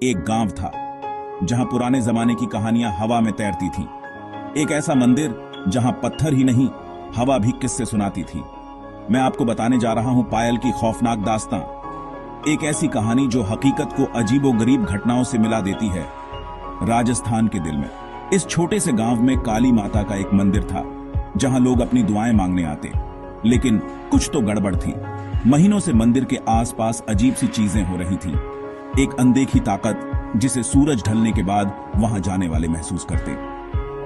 एक गांव था जहां पुराने जमाने की कहानियां हवा में तैरती थीं। एक ऐसा मंदिर जहां पत्थर ही नहीं, हवा भी किस्से सुनाती थी। मैं आपको बताने जा रहा हूं पायल की खौफनाक दास्तां, एक ऐसी कहानी जो हकीकत को अजीबोगरीब घटनाओं से मिला देती है। राजस्थान के दिल में इस छोटे से गांव में काली माता का एक मंदिर था जहां लोग अपनी दुआएं मांगने आते। लेकिन कुछ तो गड़बड़ थी। महीनों से मंदिर के आसपास अजीब सी चीजें हो रही थीं। एक अनदेखी ताकत जिसे सूरज ढलने के बाद वहां जाने वाले महसूस करते।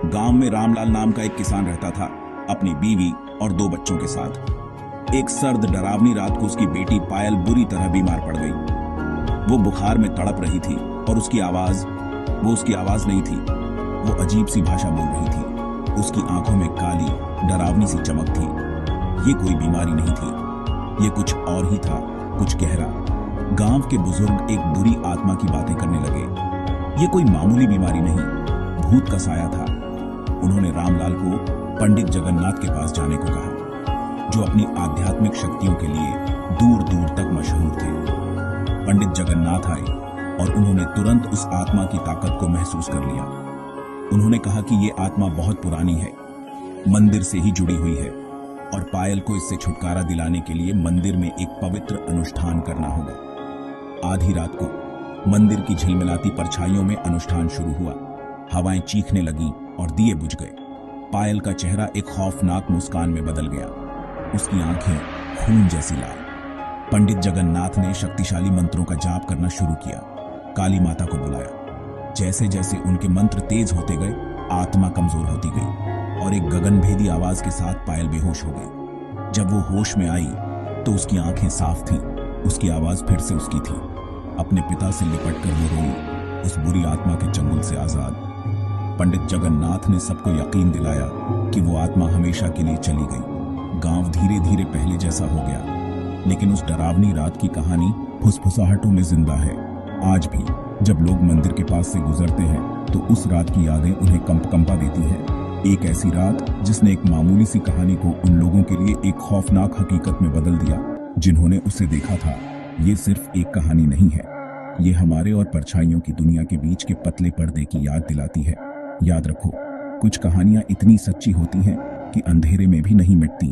गांव में रामलाल नाम का एक किसान रहता था, अपनी बीवी और 2 बच्चों के साथ। एक सर्द डरावनी रात को उसकी बेटी पायल बुरी तरह बीमार पड़ गई। वो बुखार में तड़प रही थी और उसकी आवाज नहीं थी, वो अजीब सी भाषा बोल रही थी। उसकी आंखों में काली डरावनी सी चमक थी। ये कोई बीमारी नहीं थी, ये कुछ और ही था, कुछ गहरा। गांव के बुजुर्ग एक बुरी आत्मा की बातें करने लगे। ये कोई मामूली बीमारी नहीं, भूत का साया था। उन्होंने रामलाल को पंडित जगन्नाथ के पास जाने को कहा, जो अपनी आध्यात्मिक शक्तियों के लिए दूर दूर तक मशहूर थे। पंडित जगन्नाथ आए और उन्होंने तुरंत उस आत्मा की ताकत को महसूस कर लिया। उन्होंने कहा कि ये आत्मा बहुत पुरानी है, मंदिर से ही जुड़ी हुई है और पायल को इससे छुटकारा दिलाने के लिए मंदिर में एक पवित्र अनुष्ठान करना होगा। आधी रात को मंदिर की झिलमिलाती परछाइयों में अनुष्ठान शुरू हुआ। हवाएं चीखने लगीं और दिए बुझ गए। पायल का चेहरा एक खौफनाक मुस्कान में बदल गया, उसकी आंखें खून जैसी लाल। पंडित जगन्नाथ ने शक्तिशाली मंत्रों का जाप करना शुरू किया, काली माता को बुलाया। जैसे जैसे उनके मंत्र तेज होते गए, आत्मा कमजोर होती गई और एक गगनभेदी आवाज के साथ पायल बेहोश हो गई। जब वो होश में आई तो उसकी आंखें साफ थीं, उसकी आवाज फिर से उसकी थी। अपने पिता से लिपट कर वो रोई, उस बुरी आत्मा के चंगुल से आजाद। पंडित जगन्नाथ ने सबको यकीन दिलाया कि वो आत्मा हमेशा के लिए चली गई। गांव धीरे धीरे पहले जैसा हो गया, लेकिन उस डरावनी रात की कहानी फुसफुसाहटों में जिंदा है। आज भी जब लोग मंदिर के पास से गुजरते हैं तो उस रात की यादें उन्हें कंपा देती हैं। एक ऐसी रात जिसने एक मामूली सी कहानी को उन लोगों के लिए एक खौफनाक हकीकत में बदल दिया जिन्होंने उसे देखा था। ये सिर्फ एक कहानी नहीं है, ये हमारे और परछाइयों की दुनिया के बीच के पतले पर्दे की याद दिलाती है। याद रखो, कुछ कहानियां इतनी सच्ची होती हैं कि अंधेरे में भी नहीं मिटती।